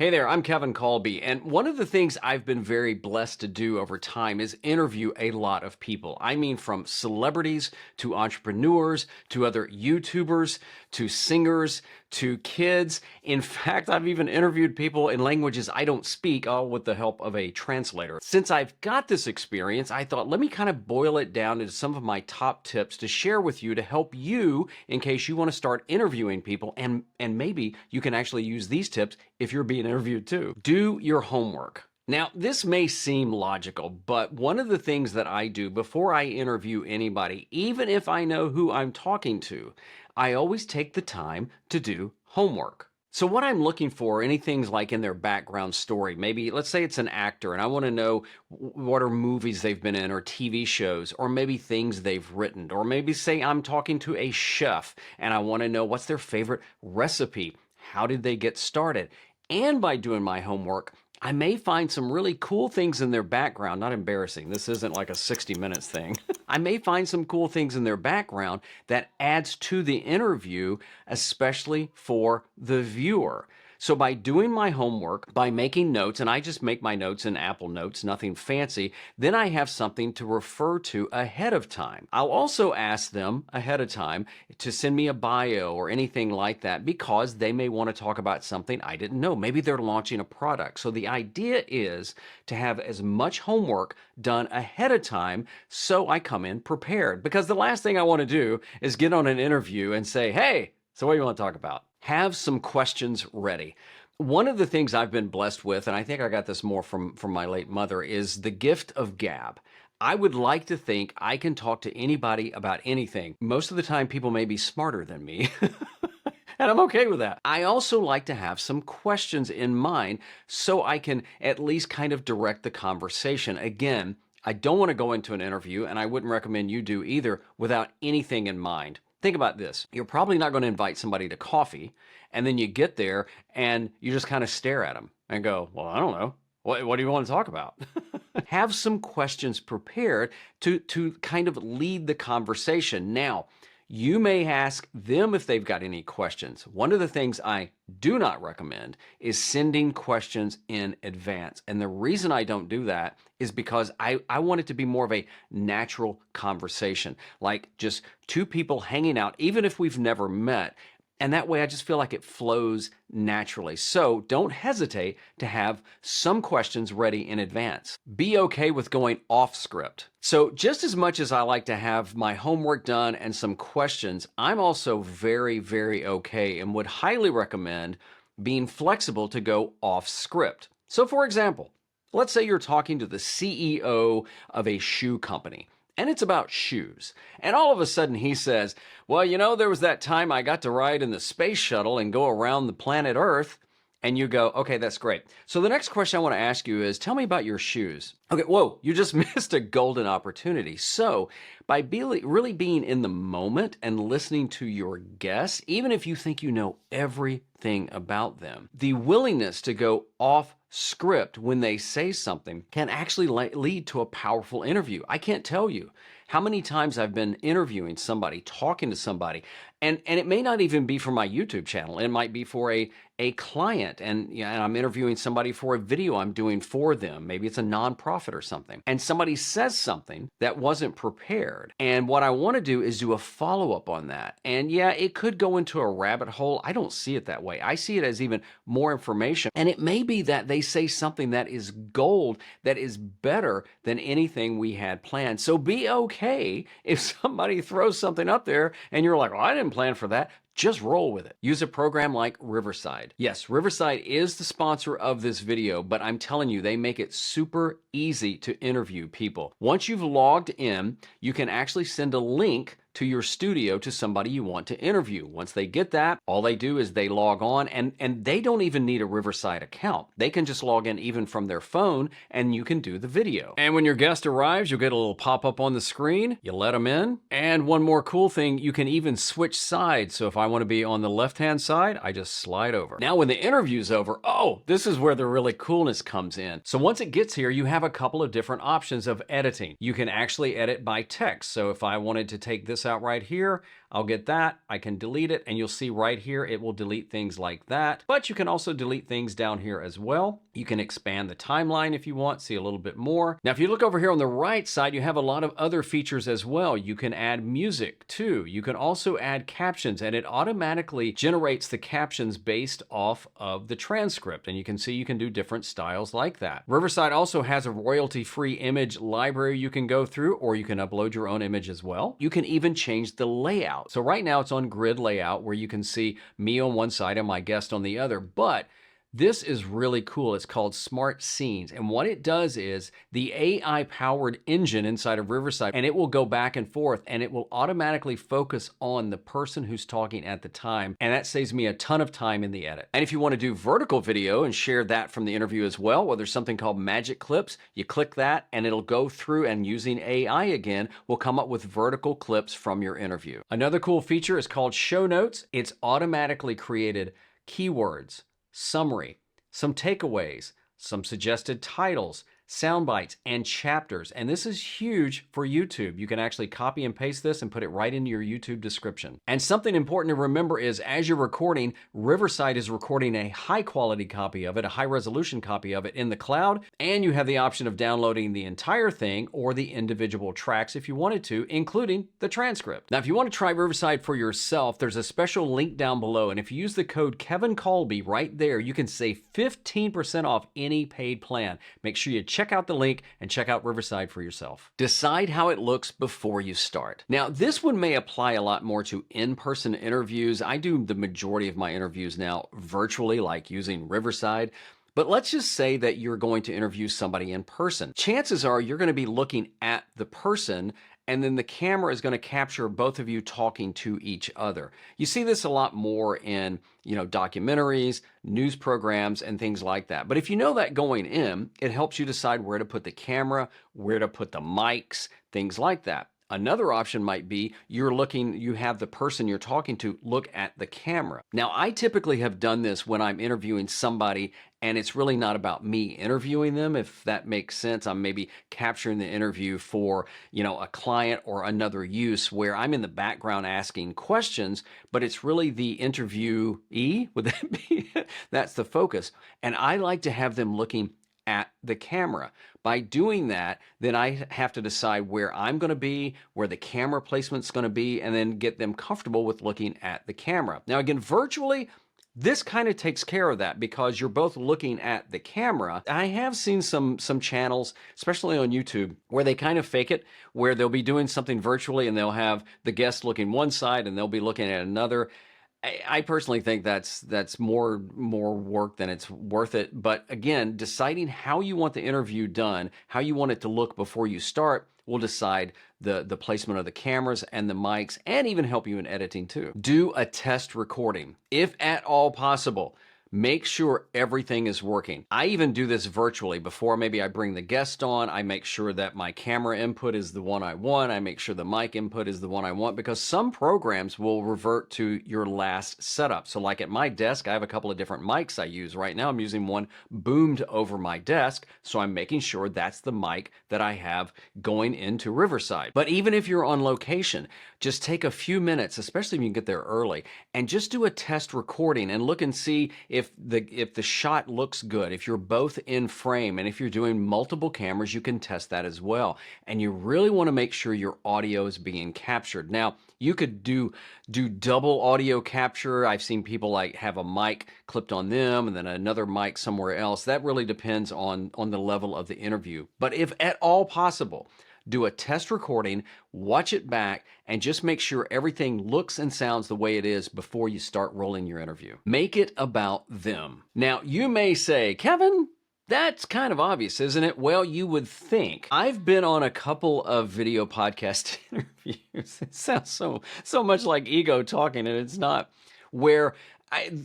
Hey there, I'm Kevin Colby, and one of the things I've been very blessed to do over time is interview a lot of people. I mean, from celebrities to entrepreneurs to other YouTubers to singers to kids. In fact, I've even interviewed people in languages I don't speak, all with the help of a translator. Since I've got this experience, I thought let me kind of boil it down into some of my top tips to share with you to help you in case you want to start interviewing people, and maybe you can actually use these tips if you're being interviewed too. Do your homework. Now, this may seem logical, but one of the things that I do before I interview anybody, even if I know who I'm talking to, I always take the time to do homework. So what I'm looking for, anything like in their background story, maybe let's say it's an actor and I want to know what are movies they've been in or TV shows, or maybe things they've written, or maybe say I'm talking to a chef and I want to know what's their favorite recipe. How did they get started? And by doing my homework, I may find some really cool things in their background. Not embarrassing. This isn't like a 60 Minutes thing. I may find some cool things in their background that adds to the interview, especially for the viewer. So by doing my homework, by making notes, and I just make my notes in Apple Notes, nothing fancy, then I have something to refer to ahead of time. I'll also ask them ahead of time to send me a bio or anything like that because they may want to talk about something I didn't know. Maybe they're launching a product. So the idea is to have as much homework done ahead of time so I come in prepared. Because the last thing I want to do is get on an interview and say, hey, so what do you want to talk about? Have some questions ready. One of the things I've been blessed with, and I think I got this more from my late mother, is the gift of gab. I would like to think I can talk to anybody about anything. Most of the time, people may be smarter than me. And I'm okay with that. I also like to have some questions in mind so I can at least kind of direct the conversation. Again, I don't want to go into an interview, and I wouldn't recommend you do either, without anything in mind. Think about this. You're probably not going to invite somebody to coffee, and then you get there and you just kind of stare at them and go, well, I don't know. What do you want to talk about? Have some questions prepared to kind of lead the conversation. Now, you may ask them if they've got any questions. One of the things I do not recommend is sending questions in advance. And the reason I don't do that is because I want it to be more of a natural conversation, like just two people hanging out, even if we've never met. And that way I just feel like it flows naturally. So don't hesitate to have some questions ready in advance. Be okay with going off script. So just as much as I like to have my homework done and some questions, I'm also very, very okay and would highly recommend being flexible to go off script. So for example, let's say you're talking to the CEO of a shoe company. And it's about shoes. And all of a sudden he says, well, you know, there was that time I got to ride in the space shuttle and go around the planet Earth. And you go, okay, that's great. So the next question I want to ask you is, tell me about your shoes. Okay, whoa, you just missed a golden opportunity. So by really being in the moment and listening to your guests, even if you think you know everything about them, the willingness to go off script when they say something can actually lead to a powerful interview. I can't tell you how many times I've been interviewing somebody, talking to somebody, and it may not even be for my YouTube channel. It might be for a client, and I'm interviewing somebody for a video I'm doing for them. Maybe it's a nonprofit or something. And somebody says something that wasn't prepared. And what I want to do is do a follow-up on that. And yeah, it could go into a rabbit hole. I don't see it that way. I see it as even more information. And it may be that they say something that is gold, that is better than anything we had planned. So be okay if somebody throws something up there and you're like, well, I didn't plan for that. Just roll with it. Use a program like Riverside. Yes, Riverside is the sponsor of this video, but I'm telling you, they make it super easy to interview people. Once you've logged in, you can actually send a link to your studio to somebody you want to interview. Once they get that, all they do is they log on, and they don't even need a Riverside account. They can just log in even from their phone, and you can do the video. And when your guest arrives, you'll get a little pop-up on the screen. You let them in. And one more cool thing, you can even switch sides. So if I want to be on the left-hand side, I just slide over. Now when the interview's over, oh, this is where the really coolness comes in. So once it gets here, you have a couple of different options of editing. You can actually edit by text. So if I wanted to take this this out right here. I'll get that. I can delete it, and you'll see right here it will delete things like that. But you can also delete things down here as well. You can expand the timeline if you want, see a little bit more. Now, if you look over here on the right side, you have a lot of other features as well. You can add music too. You can also add captions, and it automatically generates the captions based off of the transcript. And you can see you can do different styles like that. Riverside also has a royalty-free image library you can go through, or you can upload your own image as well. You can even change the layout. So right now it's on grid layout where you can see me on one side and my guest on the other, but this is really cool. It's called Smart Scenes. And what it does is the AI-powered engine inside of Riverside, and it will go back and forth, and it will automatically focus on the person who's talking at the time. And that saves me a ton of time in the edit. And if you want to do vertical video and share that from the interview as well, well, there's something called Magic Clips. You click that, and it'll go through, and using AI again, will come up with vertical clips from your interview. Another cool feature is called Show Notes. It's automatically created keywords, summary, some takeaways, some suggested titles, sound bites, and chapters. And this is huge for YouTube. You can actually copy and paste this and put it right into your YouTube description. And something important to remember is as you're recording, Riverside is recording a high quality copy of it, a high resolution copy of it in the cloud, and you have the option of downloading the entire thing or the individual tracks if you wanted to, including the transcript. Now, if you want to try Riverside for yourself, there's a special link down below, and if you use the code Kevin Colby right there, you can save 15% off any paid plan. Make sure you check out the link and check out Riverside for yourself. Decide how it looks before you start. Now, this one may apply a lot more to in-person interviews. I do the majority of my interviews now virtually, like using Riverside. But let's just say that you're going to interview somebody in person. Chances are you're going to be looking at the person, and then the camera is going to capture both of you talking to each other. You see this a lot more in, documentaries, news programs, and things like that. But if you know that going in, it helps you decide where to put the camera, where to put the mics, things like that. Another option might be you have the person you're talking to look at the camera. Now, I typically have done this when I'm interviewing somebody and it's really not about me interviewing them, if that makes sense. I'm maybe capturing the interview for, a client or another use where I'm in the background asking questions, but it's really the interviewee, would that be? That's the focus. And I like to have them looking at the camera. By doing that, then I have to decide where I'm going to be, where the camera placement's going to be, and then get them comfortable with looking at the camera. Now, again, virtually, this kind of takes care of that because you're both looking at the camera. I have seen some channels, especially on YouTube, where they kind of fake it, where they'll be doing something virtually and they'll have the guest looking one side and they'll be looking at another. I personally think that's more work than it's worth it. But again, deciding how you want the interview done, how you want it to look before you start, will decide the placement of the cameras and the mics, and even help you in editing too. Do a test recording, if at all possible. Make sure everything is working. I even do this virtually. Before maybe I bring the guest on, I make sure that my camera input is the one I want. I make sure the mic input is the one I want, because some programs will revert to your last setup. So like at my desk, I have a couple of different mics I use. Right now I'm using one boomed over my desk, so I'm making sure that's the mic that I have going into Riverside. But even if you're on location, just take a few minutes, especially if you can get there early, and just do a test recording and look and see if the shot looks good, if you're both in frame, and if you're doing multiple cameras, you can test that as well. And you really want to make sure your audio is being captured. Now, you could do double audio capture. I've seen people like have a mic clipped on them and then another mic somewhere else. That really depends on the level of the interview. But if at all possible, do a test recording, watch it back, and just make sure everything looks and sounds the way it is before you start rolling your interview. Make it about them. Now, you may say, Kevin, that's kind of obvious, isn't it? Well, you would think. I've been on a couple of video podcast interviews. It sounds so much like ego talking, and it's not, where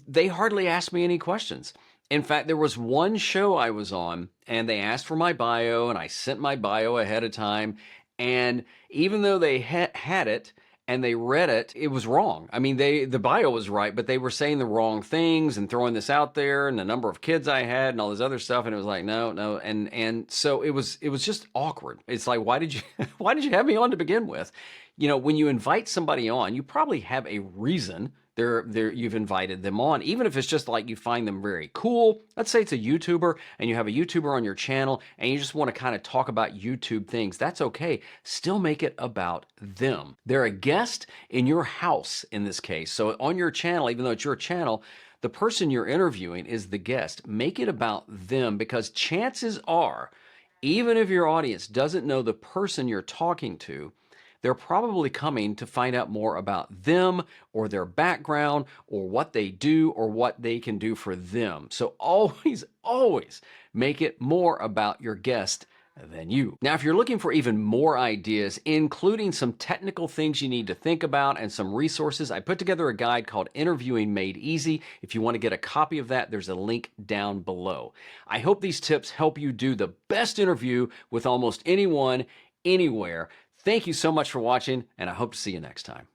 they hardly ask me any questions. In fact, there was one show I was on, and they asked for my bio, and I sent my bio ahead of time. And even though they had it, and they read it, it was wrong. I mean, the bio was right, but they were saying the wrong things and throwing this out there and the number of kids I had and all this other stuff. And it was like, no, no. And so it was just awkward. It's like, why did you, why did you have me on to begin with? You know, when you invite somebody on, you probably have a reason you've invited them on, even if it's just like you find them very cool. Let's say it's a YouTuber and you have a YouTuber on your channel and you just want to kind of talk about YouTube things. That's okay. Still make it about them. They're a guest in your house in this case. So on your channel, even though it's your channel, the person you're interviewing is the guest. Make it about them, because chances are, even if your audience doesn't know the person you're talking to, they're probably coming to find out more about them or their background or what they do or what they can do for them. So always, always make it more about your guest than you. Now, if you're looking for even more ideas, including some technical things you need to think about and some resources, I put together a guide called Interviewing Made Easy. If you want to get a copy of that, there's a link down below. I hope these tips help you do the best interview with almost anyone, anywhere. Thank you so much for watching, and I hope to see you next time.